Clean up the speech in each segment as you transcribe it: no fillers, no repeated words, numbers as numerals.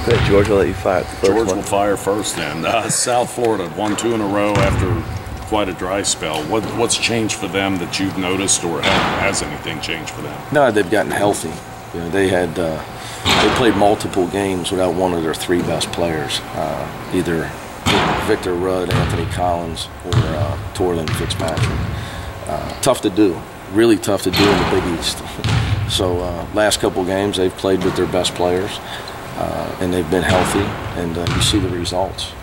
Go ahead, George. I'll let you fire the first George one. will fire first then. South Florida won 2 in a row after quite a dry spell. What's changed for them that you've noticed, or has anything changed for them? No, they've gotten healthy. You know, they played multiple games without one of their 3 best players, either Victor Rudd, Anthony Collins, or Torlin Fitzpatrick. Tough to do, really tough to do in the Big East. So last couple games they've played with their best players, and they've been healthy, and you see the results.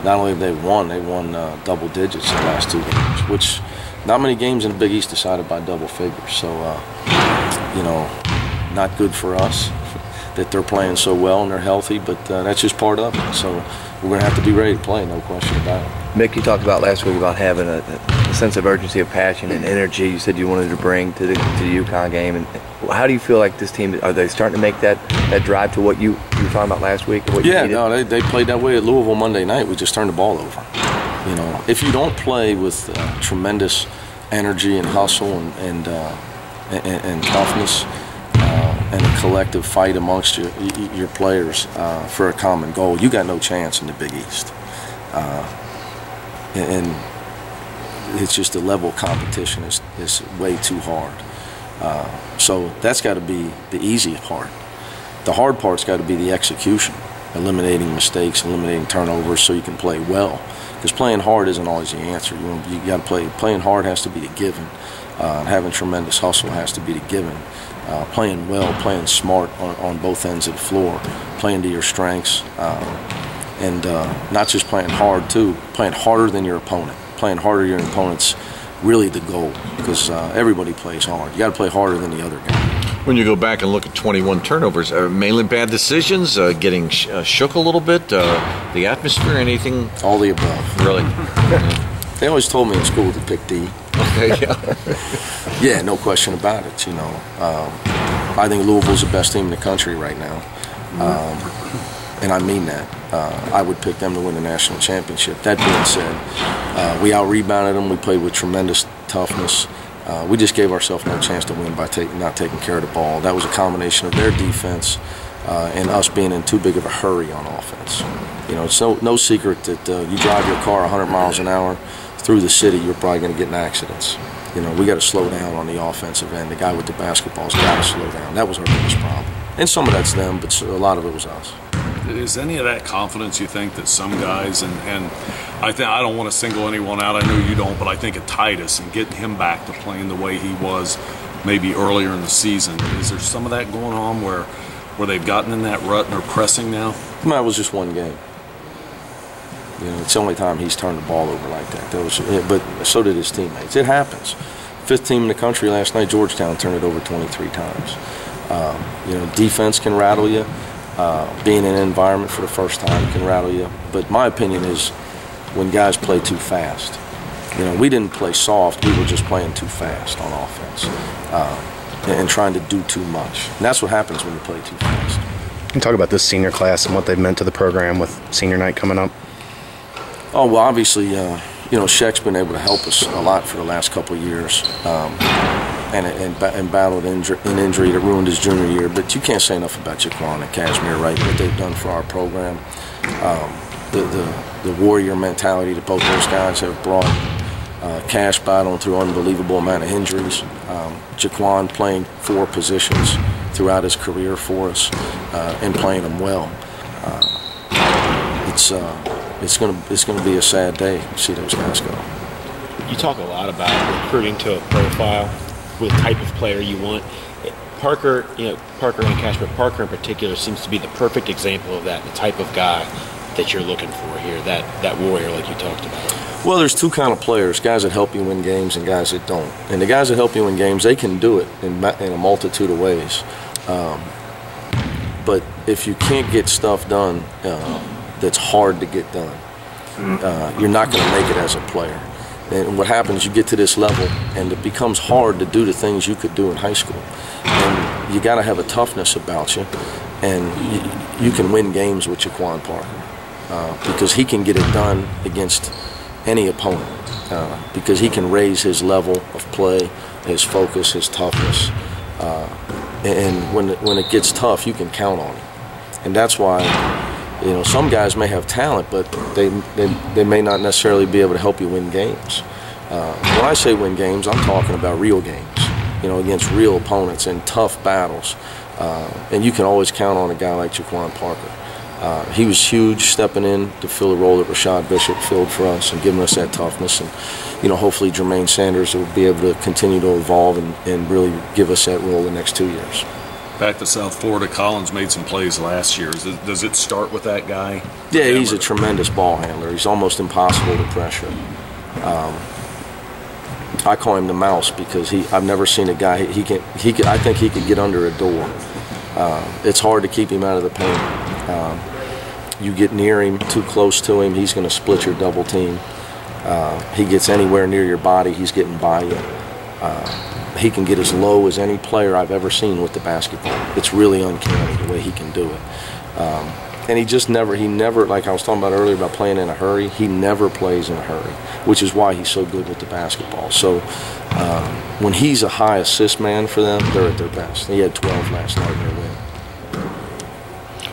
Not only have they won double digits in the last 2 games, which not many games in the Big East decided by double figures. So, you know, not good for us that they're playing so well and they're healthy, but that's just part of it. So we're going to have to be ready to play, no question about it. Mick, you talked about last week about having a sense of urgency, of passion, and energy. You said you wanted to bring to the UConn game. And how do you feel like this team, are they starting to make that drive to what you were talking about last week? What yeah, no, they played that way at Louisville Monday night. We just turned the ball over. You know, if you don't play with tremendous energy and hustle and toughness and a collective fight amongst your players for a common goal, you got no chance in the Big East. And it's just the level of competition is way too hard. So that's got to be the easy part. The hard part's got to be the execution, eliminating mistakes, eliminating turnovers, so you can play well. Because playing hard isn't always the answer. You got to play. Playing hard has to be the given. Having tremendous hustle has to be the given. Playing well, playing smart on both ends of the floor, playing to your strengths, and not just playing hard too. Playing harder than your opponent. Playing harder than your opponent's really the goal, because everybody plays hard. You got to play harder than the other guy. When you go back and look at 21 turnovers, mainly bad decisions, getting shook a little bit, the atmosphere, anything? All the above. Really? They always told me in school to pick D. Okay, yeah. Yeah, no question about it. You know, I think Louisville's the best team in the country right now, and I mean that. I would pick them to win the national championship. That being said, we out-rebounded them. We played with tremendous toughness. We just gave ourselves no chance to win by not taking care of the ball. That was a combination of their defense and us being in too big of a hurry on offense. You know, it's no secret that you drive your car 100 miles an hour through the city, you're probably going to get in accidents. You know, we got to slow down on the offensive end. The guy with the basketball's got to slow down. That was our biggest problem. And some of that's them, but a lot of it was us. Is any of that confidence, you think, that some guys, and I don't want to single anyone out, I know you don't, but I think of Titus and getting him back to playing the way he was maybe earlier in the season. Is there some of that going on where they've gotten in that rut and are pressing now? That was just one game. You know, it's the only time he's turned the ball over like that. But so did his teammates. It happens. 5th team in the country last night, Georgetown, turned it over 23 times. You know, defense can rattle you. Being in an environment for the first time can rattle you. But my opinion is when guys play too fast. You know, we didn't play soft. We were just playing too fast on offense and trying to do too much. And that's what happens when you play too fast. Can you talk about this senior class and what they've meant to the program with senior night coming up? Oh, well, obviously, you know, Sheck's been able to help us a lot for the last couple of years and battled an injury that ruined his junior year. But you can't say enough about Jaquan and Cashmere, right, what they've done for our program. The warrior mentality that both those guys have brought. Cash battling through an unbelievable amount of injuries. Jaquan playing 4 positions throughout his career for us and playing them well. It's gonna be a sad day to see those guys go. You talk a lot about recruiting to a profile with the type of player you want. Parker and Cash, but Parker in particular seems to be the perfect example of that, the type of guy that you're looking for here, that warrior like you talked about. Well, there's 2 kind of players, guys that help you win games and guys that don't. And the guys that help you win games, they can do it in a multitude of ways. But if you can't get stuff done that's hard to get done, you're not going to make it as a player. And what happens, you get to this level, and it becomes hard to do the things you could do in high school. And you got to have a toughness about you, and you can win games with Jaquan Parker because he can get it done against any opponent because he can raise his level of play, his focus, his toughness. And when it gets tough, you can count on him. And that's why, you know, some guys may have talent, but they may not necessarily be able to help you win games. When I say win games, I'm talking about real games, you know, against real opponents in tough battles. And you can always count on a guy like Jaquan Parker. He was huge stepping in to fill the role that Rashad Bishop filled for us and giving us that toughness. And, you know, hopefully Jermaine Sanders will be able to continue to evolve and really give us that role the next 2 years. Back to South Florida, Collins made some plays last year. Does it start with that guy? Yeah, he's a tremendous ball handler. He's almost impossible to pressure. I call him the mouse because I've never seen a guy, I think he could get under a door. It's hard to keep him out of the paint. You get near him, too close to him, he's going to split your double team. He gets anywhere near your body, he's getting by you. He can get as low as any player I've ever seen with the basketball. It's really uncanny the way he can do it. And he never, like I was talking about earlier about playing in a hurry, he never plays in a hurry, which is why he's so good with the basketball. So when he's a high assist man for them, they're at their best. He had 12 last night in their win.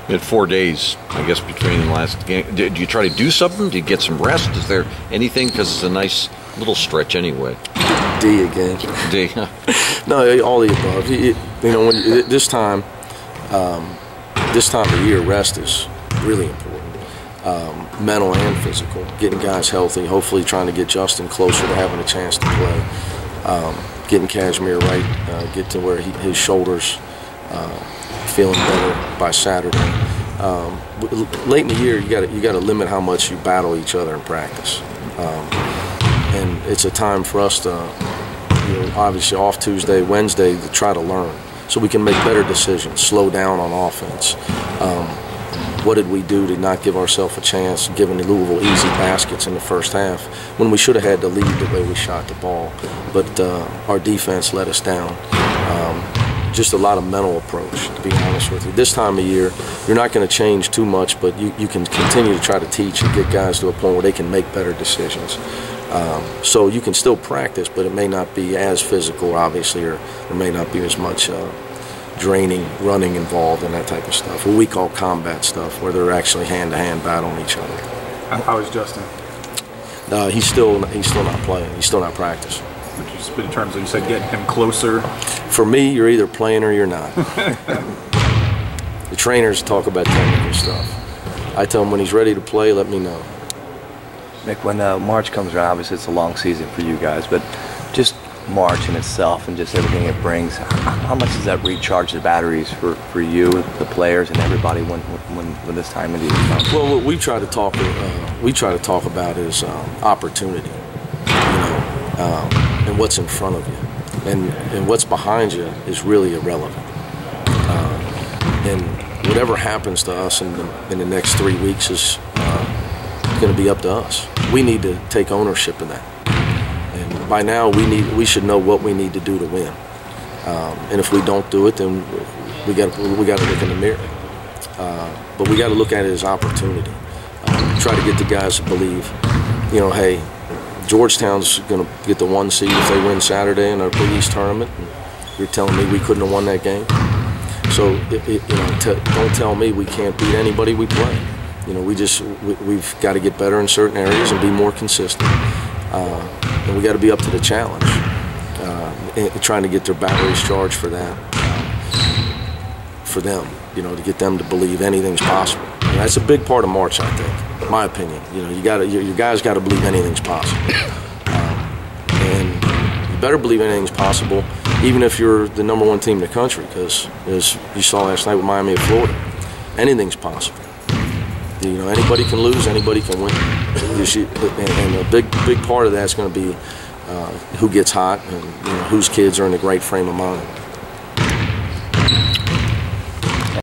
You had 4 days, I guess, between the last game. Did you try to do something? Did you get some rest? Is there anything? Because it's a nice little stretch anyway. D again. D. No, all the above. You know, this time of year, rest is really important. Mental and physical. Getting guys healthy. Hopefully, trying to get Justin closer to having a chance to play. Getting Cashmere right. Get to where his shoulders feeling better by Saturday. Late in the year, you got to limit how much you battle each other in practice. And it's a time for us to, you know, obviously off Tuesday, Wednesday, to try to learn so we can make better decisions, slow down on offense. What did we do to not give ourselves a chance, giving Louisville easy baskets in the first half when we should have had the lead the way we shot the ball? But our defense let us down. Just a lot of mental approach, to be honest with you. This time of year, you're not going to change too much, but you can continue to try to teach and get guys to a point where they can make better decisions. So you can still practice, but it may not be as physical, obviously, or there may not be as much draining, running involved in that type of stuff, what we call combat stuff, where they're actually hand-to-hand battling each other. How is Justin? He's still not playing. He's still not practicing. But in terms of, you said, getting him closer. For me, you're either playing or you're not. The trainers talk about technical stuff. I tell him when he's ready to play, let me know. Nick, when March comes around, obviously it's a long season for you guys, but just March in itself and just everything it brings, how much does that recharge the batteries for you, the players, and everybody when this time of the year comes? Well, what we try to talk about is opportunity, you know, and what's in front of you, and what's behind you is really irrelevant. And whatever happens to us in the next 3 weeks is going to be up to us. We need to take ownership of that. And by now, we should know what we need to do to win. And if we don't do it, then we got to look in the mirror. But we got to look at it as opportunity. Try to get the guys to believe, you know, hey, Georgetown's going to get the 1 seed if they win Saturday in our Big East tournament. And you're telling me we couldn't have won that game? So, you know, don't tell me we can't beat anybody we play. You know, we've got to get better in certain areas and be more consistent. And we got to be up to the challenge. And trying to get their batteries charged for that, for them, you know, to get them to believe anything's possible. And that's a big part of March, I think, in my opinion. You know, your guys got to believe anything's possible. And you better believe anything's possible, even if you're the #1 team in the country, because as you saw last night with Miami of Florida, anything's possible. You know, anybody can lose, anybody can win. And a big part of that's going to be who gets hot and, you know, whose kids are in a great frame of mind.